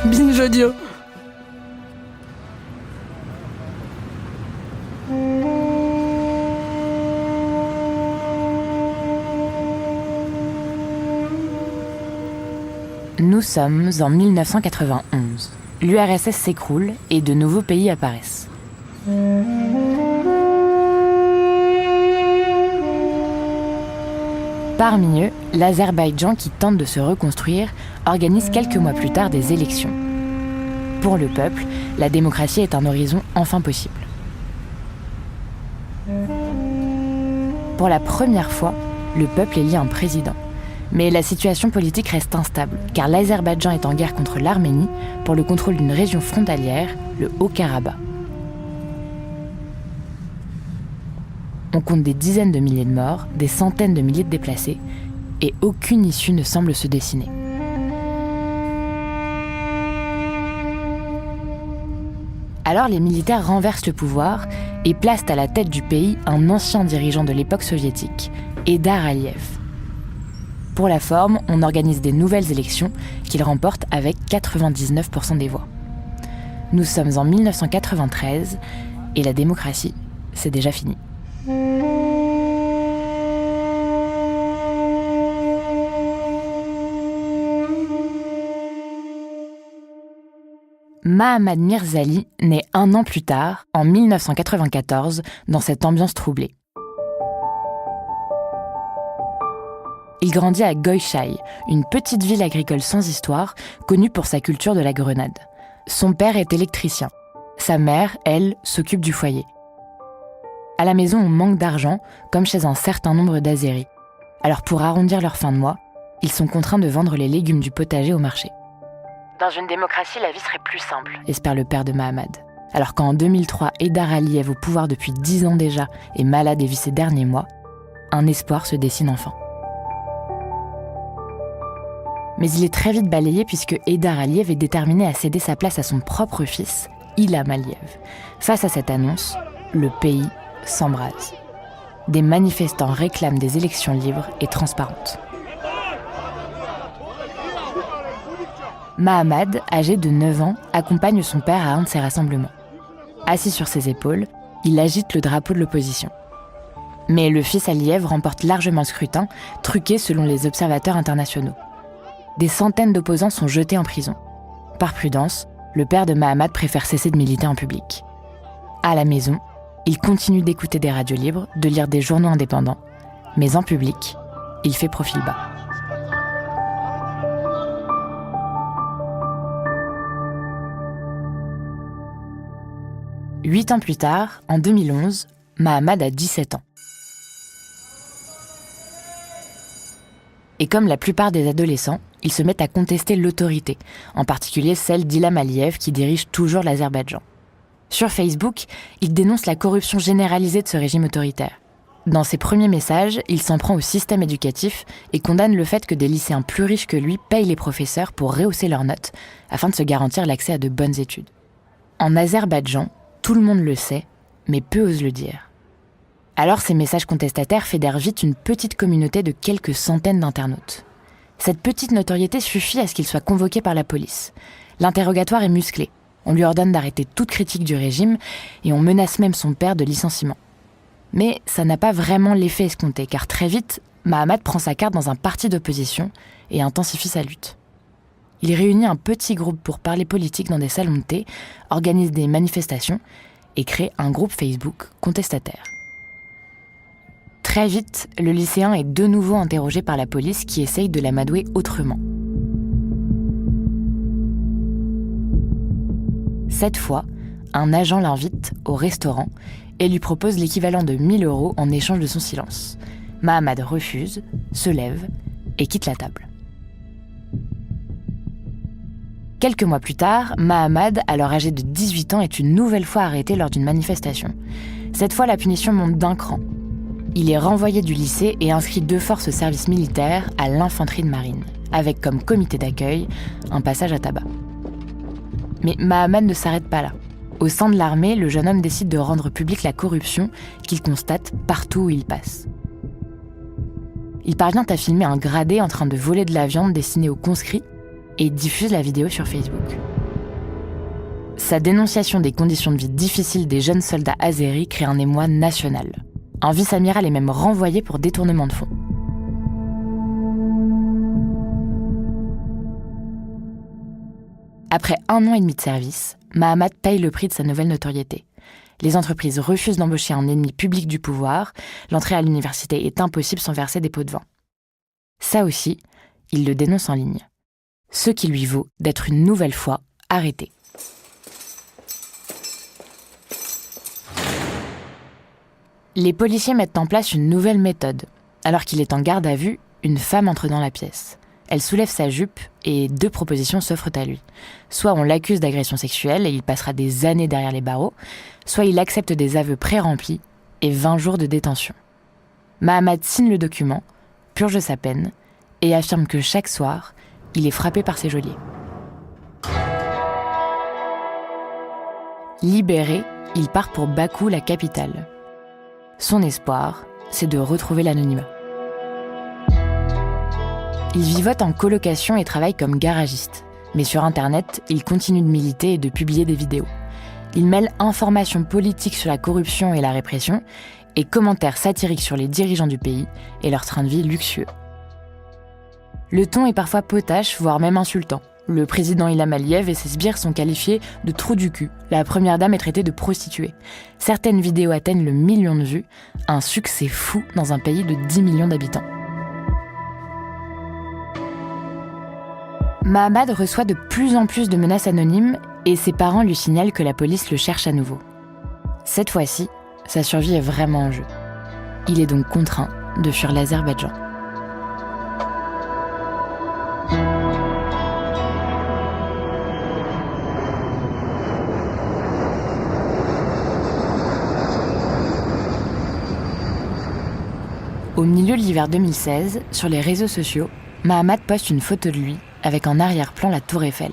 Binge audio. Nous sommes en 1991. L'URSS s'écroule et de nouveaux pays apparaissent. Parmi eux, l'Azerbaïdjan, qui tente de se reconstruire, organise quelques mois plus tard des élections. Pour le peuple, la démocratie est un horizon enfin possible. Pour la première fois, le peuple élit un président. Mais la situation politique reste instable, car l'Azerbaïdjan est en guerre contre l'Arménie pour le contrôle d'une région frontalière, le Haut-Karabakh. On compte des dizaines de milliers de morts, des centaines de milliers de déplacés, et aucune issue ne semble se dessiner. Alors les militaires renversent le pouvoir et placent à la tête du pays un ancien dirigeant de l'époque soviétique, Heydar Aliyev. Pour la forme, on organise des nouvelles élections qu'il remporte avec 99% des voix. Nous sommes en 1993 et la démocratie, c'est déjà fini. Mahamad Mirzali naît un an plus tard, en 1994, dans cette ambiance troublée. Il grandit à Goychay, une petite ville agricole sans histoire, connue pour sa culture de la grenade. Son père est électricien. Sa mère, elle, s'occupe du foyer. À la maison, on manque d'argent, comme chez un certain nombre d'Azéris. Alors pour arrondir leur fin de mois, ils sont contraints de vendre les légumes du potager au marché. Dans une démocratie, la vie serait plus simple, espère le père de Mahamad. Alors qu'en 2003, Heydar Aliyev, au pouvoir depuis 10 ans déjà, est malade et vit ses derniers mois, un espoir se dessine enfin. Mais il est très vite balayé puisque Heydar Aliyev est déterminé à céder sa place à son propre fils, Ilham Aliyev. Face à cette annonce, le pays s'embrase. Des manifestants réclament des élections libres et transparentes. Mahamad, âgé de 9 ans, accompagne son père à un de ces rassemblements. Assis sur ses épaules, il agite le drapeau de l'opposition. Mais le fils Aliyev remporte largement le scrutin, truqué selon les observateurs internationaux. Des centaines d'opposants sont jetés en prison. Par prudence, le père de Mahamad préfère cesser de militer en public. À la maison, il continue d'écouter des radios libres, de lire des journaux indépendants, mais en public, il fait profil bas. Huit ans plus tard, en 2011, Mahamad a 17 ans. Et comme la plupart des adolescents, ils se mettent à contester l'autorité, en particulier celle d'Ilham Aliyev qui dirige toujours l'Azerbaïdjan. Sur Facebook, il dénonce la corruption généralisée de ce régime autoritaire. Dans ses premiers messages, il s'en prend au système éducatif et condamne le fait que des lycéens plus riches que lui payent les professeurs pour rehausser leurs notes, afin de se garantir l'accès à de bonnes études. En Azerbaïdjan, tout le monde le sait, mais peu osent le dire. Alors ces messages contestataires fédèrent vite une petite communauté de quelques centaines d'internautes. Cette petite notoriété suffit à ce qu'il soit convoqué par la police. L'interrogatoire est musclé. On lui ordonne d'arrêter toute critique du régime et on menace même son père de licenciement. Mais ça n'a pas vraiment l'effet escompté, car très vite, Mahamad prend sa carte dans un parti d'opposition et intensifie sa lutte. Il réunit un petit groupe pour parler politique dans des salons de thé, organise des manifestations et crée un groupe Facebook contestataire. Très vite, le lycéen est de nouveau interrogé par la police qui essaye de l'amadouer autrement. Cette fois, un agent l'invite au restaurant et lui propose l'équivalent de 1 000 € en échange de son silence. Mahamad refuse, se lève et quitte la table. Quelques mois plus tard, Mahamad, alors âgé de 18 ans, est une nouvelle fois arrêté lors d'une manifestation. Cette fois, la punition monte d'un cran. Il est renvoyé du lycée et inscrit de force au service militaire à l'infanterie de marine, avec comme comité d'accueil un passage à tabac. Mais Mahamad ne s'arrête pas là. Au sein de l'armée, le jeune homme décide de rendre publique la corruption qu'il constate partout où il passe. Il parvient à filmer un gradé en train de voler de la viande destinée aux conscrits et diffuse la vidéo sur Facebook. Sa dénonciation des conditions de vie difficiles des jeunes soldats azéris crée un émoi national. Un vice-amiral est même renvoyé pour détournement de fonds. Après 1 an et demi de service, Mahamat paye le prix de sa nouvelle notoriété. Les entreprises refusent d'embaucher un ennemi public du pouvoir, l'entrée à l'université est impossible sans verser des pots de vin. Ça aussi, il le dénonce en ligne. Ce qui lui vaut d'être une nouvelle fois arrêté. Les policiers mettent en place une nouvelle méthode. Alors qu'il est en garde à vue, une femme entre dans la pièce. Elle soulève sa jupe et 2 propositions s'offrent à lui. Soit on l'accuse d'agression sexuelle et il passera des années derrière les barreaux, soit il accepte des aveux pré-remplis et 20 jours de détention. Mahamat signe le document, purge sa peine et affirme que chaque soir, il est frappé par ses geôliers. Libéré, il part pour Bakou, la capitale. Son espoir, c'est de retrouver l'anonymat. Il vivote en colocation et travaille comme garagiste. Mais sur Internet, il continue de militer et de publier des vidéos. Il mêle informations politiques sur la corruption et la répression et commentaires satiriques sur les dirigeants du pays et leur train de vie luxueux. Le ton est parfois potache, voire même insultant. Le président Ilham Aliyev et ses sbires sont qualifiés de trous du cul. La première dame est traitée de prostituée. Certaines vidéos atteignent le 1 million de vues, un succès fou dans un pays de 10 millions d'habitants. Mahamat reçoit de plus en plus de menaces anonymes et ses parents lui signalent que la police le cherche à nouveau. Cette fois-ci, sa survie est vraiment en jeu. Il est donc contraint de fuir l'Azerbaïdjan. Au milieu de l'hiver 2016, sur les réseaux sociaux, Mahamat poste une photo de lui avec en arrière-plan la Tour Eiffel.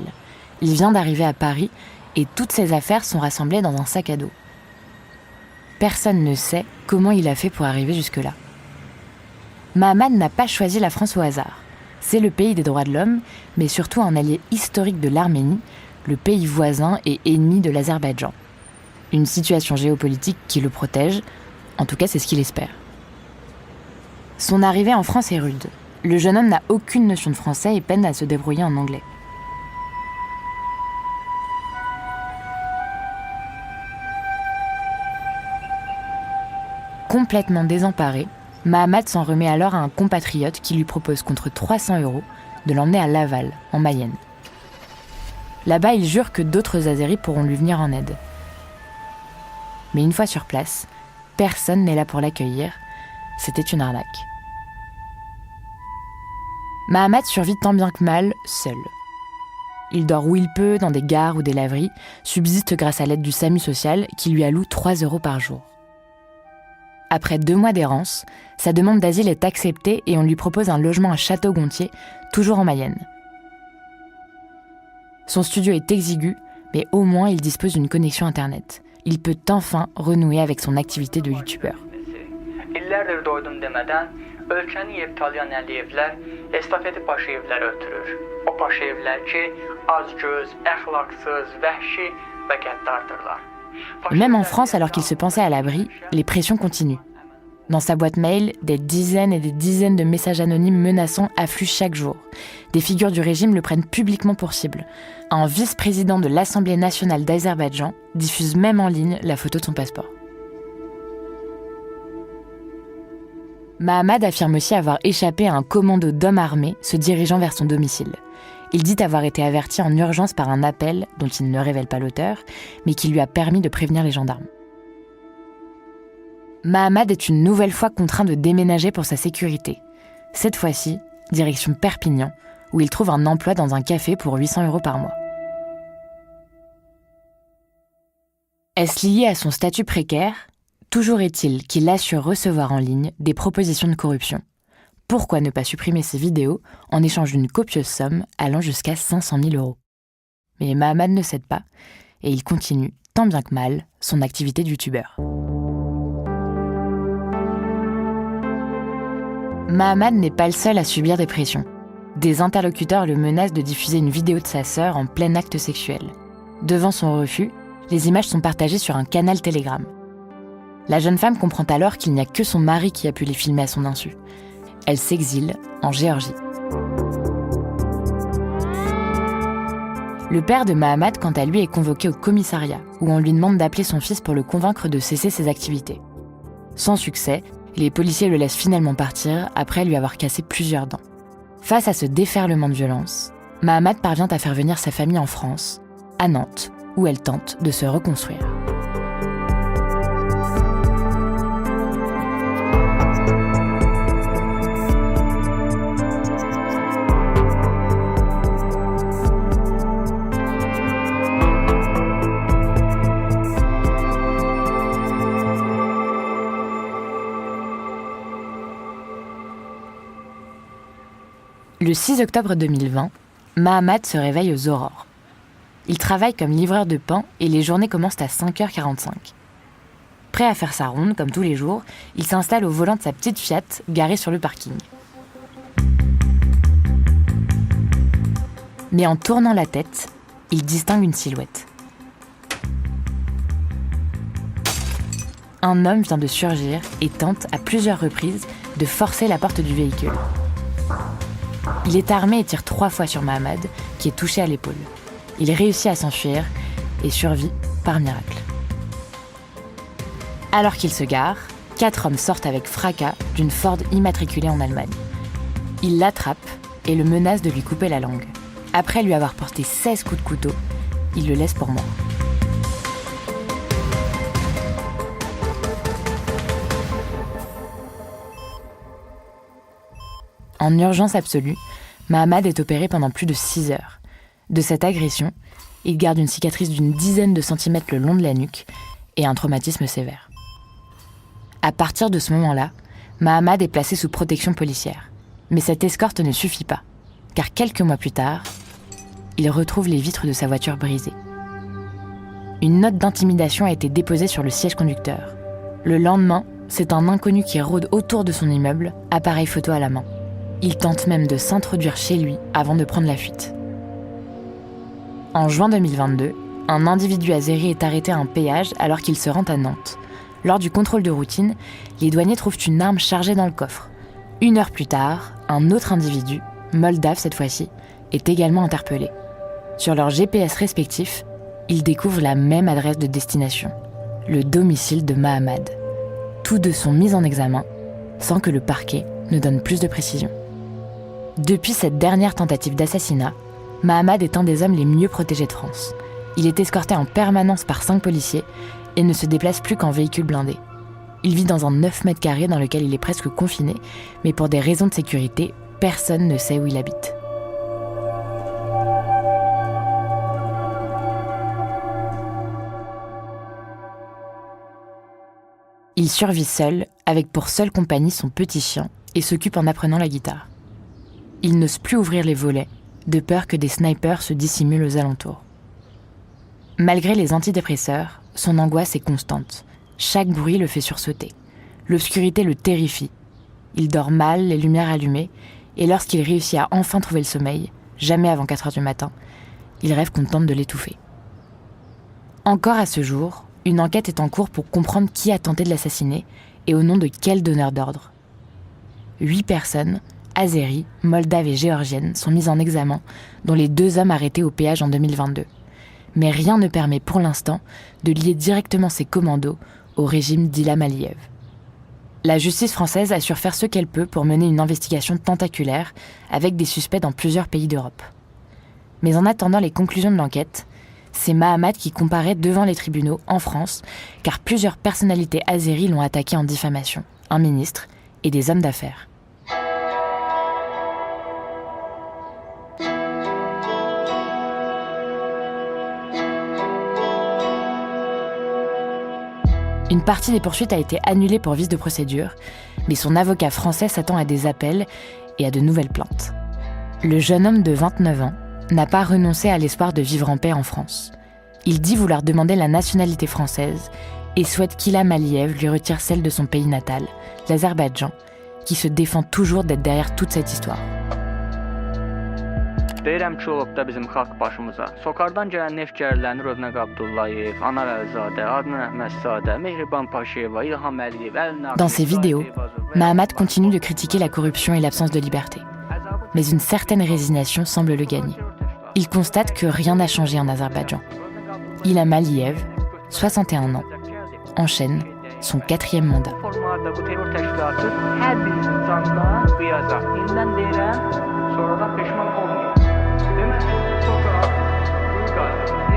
Il vient d'arriver à Paris et toutes ses affaires sont rassemblées dans un sac à dos. Personne ne sait comment il a fait pour arriver jusque-là. Mahamat n'a pas choisi la France au hasard. C'est le pays des droits de l'homme, mais surtout un allié historique de l'Arménie, le pays voisin et ennemi de l'Azerbaïdjan. Une situation géopolitique qui le protège, en tout cas c'est ce qu'il espère. Son arrivée en France est rude. Le jeune homme n'a aucune notion de français et peine à se débrouiller en anglais. Complètement désemparé, Mahamat s'en remet alors à un compatriote qui lui propose contre 300 € de l'emmener à Laval, en Mayenne. Là-bas, il jure que d'autres Azéris pourront lui venir en aide. Mais une fois sur place, personne n'est là pour l'accueillir. C'était une arnaque. Mahamat survit tant bien que mal, seul. Il dort où il peut, dans des gares ou des laveries, subsiste grâce à l'aide du SAMU social qui lui alloue 3 € par jour. Après 2 mois d'errance, sa demande d'asile est acceptée et on lui propose un logement à Château-Gontier, toujours en Mayenne. Son studio est exigu, mais au moins il dispose d'une connexion Internet. Il peut enfin renouer avec son activité de youtubeur. İllərdir doydum demədən ölkəni Yevtalyan Əliyevlər estafeti Paşayevlərə ötürür. O Paşayevlər ki, azgöz, əxlaqsız, vəhşi və qəddardırlar. Même en France, alors qu'il se pensait à l'abri, les pressions continuent. Dans sa boîte mail, des dizaines et des dizaines de messages anonymes menaçants affluent chaque jour. Des figures du régime le prennent publiquement pour cible. Un vice-président de l'Assemblée nationale d'Azerbaïdjan diffuse même en ligne la photo de son passeport. Mahamat affirme aussi avoir échappé à un commando d'hommes armés se dirigeant vers son domicile. Il dit avoir été averti en urgence par un appel dont il ne révèle pas l'auteur, mais qui lui a permis de prévenir les gendarmes. Mahamat est une nouvelle fois contraint de déménager pour sa sécurité. Cette fois-ci, direction Perpignan, où il trouve un emploi dans un café pour 800 € par mois. Est-ce lié à son statut précaire ? Toujours est-il qu'il assure recevoir en ligne des propositions de corruption. Pourquoi ne pas supprimer ses vidéos en échange d'une copieuse somme allant jusqu'à 500 000 €? Mais Mahamat ne cède pas et il continue, tant bien que mal, son activité de youtubeur. Mahamat n'est pas le seul à subir des pressions. Des interlocuteurs le menacent de diffuser une vidéo de sa sœur en plein acte sexuel. Devant son refus, les images sont partagées sur un canal Telegram. La jeune femme comprend alors qu'il n'y a que son mari qui a pu les filmer à son insu. Elle s'exile en Géorgie. Le père de Mahamad, quant à lui, est convoqué au commissariat, où on lui demande d'appeler son fils pour le convaincre de cesser ses activités. Sans succès, les policiers le laissent finalement partir après lui avoir cassé plusieurs dents. Face à ce déferlement de violence, Mahamad parvient à faire venir sa famille en France, à Nantes, où elle tente de se reconstruire. Le 6 octobre 2020, Mahamad se réveille aux aurores. Il travaille comme livreur de pain et les journées commencent à 5h45. Prêt à faire sa ronde, comme tous les jours, il s'installe au volant de sa petite Fiat, garée sur le parking. Mais en tournant la tête, il distingue une silhouette. Un homme vient de surgir et tente à plusieurs reprises de forcer la porte du véhicule. Il est armé et tire 3 fois sur Mahamad, qui est touché à l'épaule. Il réussit à s'enfuir et survit par miracle. Alors qu'il se gare, 4 hommes sortent avec fracas d'une Ford immatriculée en Allemagne. Ils l'attrapent et le menacent de lui couper la langue. Après lui avoir porté 16 coups de couteau, ils le laissent pour mort. En urgence absolue, Mahamad est opéré pendant plus de 6 heures. De cette agression, il garde une cicatrice d'une dizaine de centimètres le long de la nuque et un traumatisme sévère. À partir de ce moment-là, Mahamad est placé sous protection policière. Mais cette escorte ne suffit pas, car quelques mois plus tard, il retrouve les vitres de sa voiture brisées. Une note d'intimidation a été déposée sur le siège conducteur. Le lendemain, c'est un inconnu qui rôde autour de son immeuble, appareil photo à la main. Il tente même de s'introduire chez lui avant de prendre la fuite. En juin 2022, un individu azéri est arrêté à un péage alors qu'il se rend à Nantes. Lors du contrôle de routine, les douaniers trouvent une arme chargée dans le coffre. 1 heure plus tard, un autre individu, moldave cette fois-ci, est également interpellé. Sur leurs GPS respectifs, ils découvrent la même adresse de destination, le domicile de Mahamad. Tous deux sont mis en examen, sans que le parquet ne donne plus de précision. Depuis cette dernière tentative d'assassinat, Mahamad est un des hommes les mieux protégés de France. Il est escorté en permanence par 5 policiers et ne se déplace plus qu'en véhicule blindé. Il vit dans un 9 mètres carrés dans lequel il est presque confiné, mais pour des raisons de sécurité, personne ne sait où il habite. Il survit seul, avec pour seule compagnie son petit chien, et s'occupe en apprenant la guitare. Il n'ose plus ouvrir les volets, de peur que des snipers se dissimulent aux alentours. Malgré les antidépresseurs, son angoisse est constante. Chaque bruit le fait sursauter. L'obscurité le terrifie. Il dort mal, les lumières allumées, et lorsqu'il réussit à enfin trouver le sommeil, jamais avant 4 heures du matin, il rêve qu'on tente de l'étouffer. Encore à ce jour, une enquête est en cours pour comprendre qui a tenté de l'assassiner et au nom de quel donneur d'ordre. 8 personnes, azéries, moldaves et géorgiennes, sont mises en examen, dont les 2 hommes arrêtés au péage en 2022. Mais rien ne permet pour l'instant de lier directement ces commandos au régime d'Ilham Aliyev. La justice française assure faire ce qu'elle peut pour mener une investigation tentaculaire avec des suspects dans plusieurs pays d'Europe. Mais en attendant les conclusions de l'enquête, c'est Mahamad qui comparaît devant les tribunaux en France, car plusieurs personnalités azéries l'ont attaqué en diffamation, un ministre et des hommes d'affaires. Une partie des poursuites a été annulée pour vice de procédure, mais son avocat français s'attend à des appels et à de nouvelles plaintes. Le jeune homme de 29 ans n'a pas renoncé à l'espoir de vivre en paix en France. Il dit vouloir demander la nationalité française et souhaite qu'Ilham Aliyev lui retire celle de son pays natal, l'Azerbaïdjan, qui se défend toujours d'être derrière toute cette histoire. Deyirəm ki, olub da bizim xalq başımıza. Sokardan gələn neft gərilərini Rövnəq Abdullayev, Anar Əlizadə, Adnan Əhmədzadə, Mehriban Paşayeva, İlham Əliyev, Dans ses vidéos, Mahamat continue de critiquer la corruption et l'absence de liberté. Mais une certaine résignation semble le gagner. Il constate que rien n'a changé en Azerbaïdjan. Ilham Aliyev, 61 ans, enchaîne son 4e mandat. Sonradan peşman olmuyor. Demək, çox rahat, buyur qarşı.